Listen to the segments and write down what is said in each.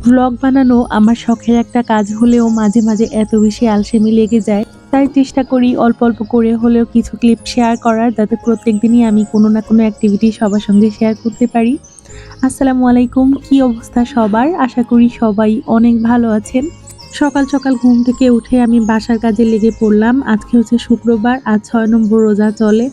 Blog বানানো আমার শখের একটা কাজ হলেও মাঝে মাঝে এত বেশি আলসেমি লেগে যায়, তাই চেষ্টা করি অল্প অল্প করে হলেও কিছু ক্লিপ শেয়ার করার, যাতে প্রত্যেকদিনই আমি কোনো না কোনো অ্যাক্টিভিটি সবার সঙ্গে শেয়ার করতে পারি। আসসালামু আলাইকুম, কি অবস্থা সবার? আশা করি সবাই অনেক ভালো আছেন। সকাল সকাল ঘুম থেকে উঠে আমি বাসার কাজে লেগে পড়লাম। আজকে হচ্ছে শুক্রবার, আজ ৬ নম্বর রোজা চলে।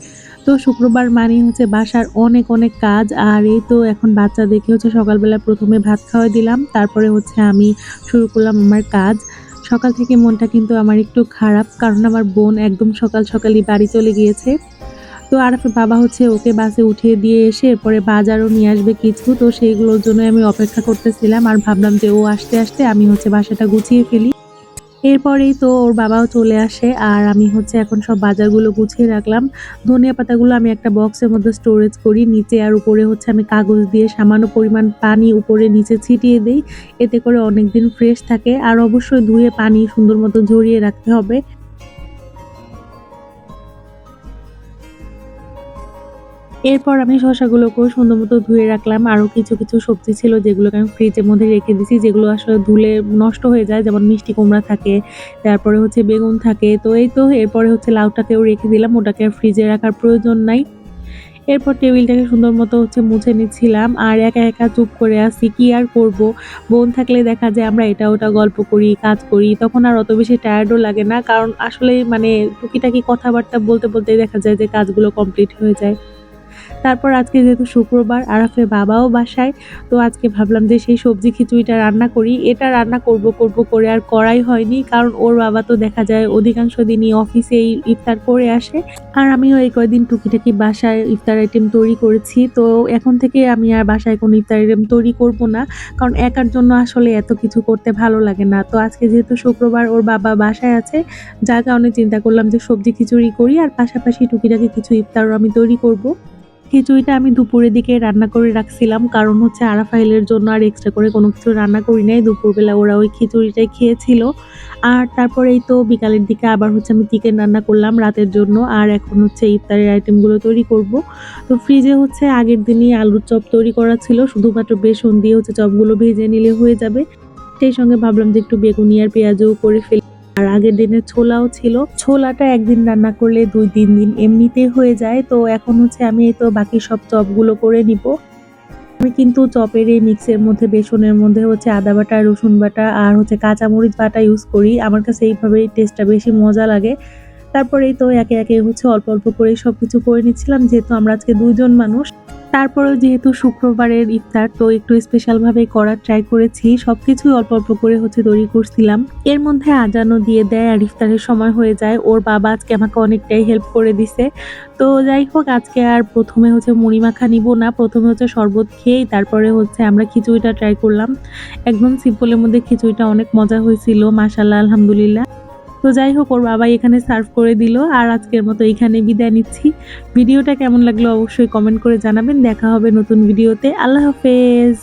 তো শুক্রবার মানেই হচ্ছে বাসার অনেক অনেক কাজ। আর এই তো এখন বাচ্চাদেরকে হচ্ছে সকালবেলা ১ম এ ভাত খাওয়াই দিলাম। তারপরে হচ্ছে আমি শুরু করলাম আমার কাজ। সকাল থেকে মনটা কিন্তু আমার একটু খারাপ, কারণ আমার বোন একদম সকাল সকালই বাড়ি চলে গিয়েছে। তো আরাফের বাবা হচ্ছে ওকে বাসে উঠিয়ে দিয়ে এসে এরপরে বাজারও নিয়ে আসবে কিছু। তো সেইগুলোর জন্য আমি অপেক্ষা করতেছিলাম আর ভাবলাম যে ও আসতে আসতে আমি হচ্ছে বাসাটা গুছিয়ে ফেলি। এরপরেই তো ওর বাবাও চলে আসে আর আমি হচ্ছে এখন সব বাজারগুলো গুছিয়ে রাখলাম। ধনিয়া পাতাগুলো আমি একটা বক্সের মধ্যে স্টোরেজ করি। নিচে আর উপরে হচ্ছে আমি কাগজ দিয়ে সামান্য পরিমাণ পানি উপরে নিচে ছিটিয়ে দেই। এতে করে অনেকদিন ফ্রেশ থাকে। আর অবশ্যই ধুয়ে পানি সুন্দর মতো ঝরিয়ে রাখতে হবে। এরপর আমি শসাগুলোকেও সুন্দর মতো ধুয়ে রাখলাম। আরও কিছু কিছু সবজি ছিল যেগুলোকে আমি ফ্রিজের মধ্যে রেখে দিছি, যেগুলো আসলে ধুলে নষ্ট হয়ে যায়। যেমন মিষ্টি কুমড়া থাকে, তারপরে হচ্ছে বেগুন থাকে। তো এই তো এরপরে হচ্ছে লাউটাকেও রেখে দিলাম, ওটাকে আর ফ্রিজে রাখার প্রয়োজন নাই। এরপর টেবিলটাকে সুন্দর মতো হচ্ছে মুছে নিচ্ছিলাম। আর একা একা চুপ করে আছি, কি আর করব। বোন থাকলে দেখা যায় আমরা এটা ওটা গল্প করি, কাজ করি। তখন আর অত বেশি টায়ার্ডও লাগে না। কারণ আসলেই মানে টুকিটাকি কথাবার্তা বলতে বলতেই দেখা যায় যে কাজগুলো কমপ্লিট হয়ে যায়। তারপর আজকে যেহেতু শুক্রবার, আরাফের বাবাও বাসায়। তো আজকে ভাবলাম যে সেই সবজি খিচুড়িটা রান্না করি। এটা রান্না করব করে আর করাই হয়নি। কারণ ওর বাবা তো দেখা যায় অধিকাংশ দিনই অফিসেই ইফতার করে আসে। আর আমিও এই কয়দিন টুকিটাকি বাসায় ইফতার আইটেম তৈরি করেছি। তো এখন থেকে আমি আর বাসায় কোনো ইফতার আইটেম তৈরি করব না। কারণ একার জন্য আসলে এত কিছু করতে ভালো লাগে না। তো আজকে যেহেতু শুক্রবার, ওর বাবা বাসায় আছে, যার কারণে চিন্তা করলাম যে সবজি খিচুড়ি করি আর পাশাপাশি টুকিটাকি কিছু ইফতারও আমি তৈরি করব। খিচুড়িটা আমি দুপুরের দিকে রান্না করে রাখছিলাম। কারণ হচ্ছে আরাফাইলের জন্য আর এক্সট্রা করে কোনো কিছু রান্না করি নাই। দুপুরবেলা ওরা ওই খিচুড়িটাই খেয়েছিল। আর তারপরেই তো বিকালের দিকে আবার হচ্ছে আমি চিকেন রান্না করলাম রাতের জন্য। আর এখন হচ্ছে ইফতারের আইটেমগুলো তৈরি করব। তো ফ্রিজে হচ্ছে আগের দিনই আলুর চপ তৈরি করা ছিল। শুধুমাত্র বেসন দিয়ে হচ্ছে চপগুলো ভেজে নিলে হয়ে যাবে। সেই সঙ্গে ভাবলাম যে একটু বেগুনি আর পেঁয়াজও করে ফেলি। আর আগের দিনের ছোলাও ছিল। ছোলাটা একদিন রান্না করলে ২-৩ দিন এমনিতেই হয়ে যায়। তো এখন হচ্ছে আমি এই তো বাকি সব চপগুলো করে নিব। আমি কিন্তু চপের এই মিক্সের মধ্যে বেসনের মধ্যে হচ্ছে আদা বাটা, রসুন বাটা আর হচ্ছে কাঁচামরিচ বাটা ইউজ করি। আমার কাছে এইভাবেই টেস্টটা বেশি মজা লাগে। তারপরেই তো একে একে হচ্ছে অল্প অল্প করে সবকিছু করে নিচ্ছিলাম, যেহেতু আমরা আজকে ২ জন মানুষ। তারপরেও যেহেতু শুক্রবারের ইফতার, তো একটু স্পেশাল ভাবে করার ট্রাই করেছি। সবকিছুই অল্প অল্প করে হচ্ছে তৈরি করছিলাম। এর মধ্যে আজানও দিয়ে দেয় আর ইফতারের সময় হয়ে যায়। ওর বাবা আজকে আমাকে অনেকটাই হেল্প করে দিছে। তো যাই হোক, আজকে আর ১ম এ হচ্ছে মুড়ি মাখা নিব না। ১ম এ হচ্ছে শরবত খেয়েই তারপরে হচ্ছে আমরা খিচুড়িটা ট্রাই করলাম। একদম সিম্পলের মধ্যে খিচুড়িটা অনেক মজা হয়েছিল। মাশাআল্লাহ, আলহামদুলিল্লাহ। তো যাই হোক, ওর বাবা এখানে সার্ভ করে দিল। আর আজকের মতো এখানে বিদায় নিচ্ছি। ভিডিওটা কেমন লাগলো অবশ্যই কমেন্ট করে জানাবেন। দেখা হবে নতুন ভিডিওতে। আল্লাহ হাফেজ।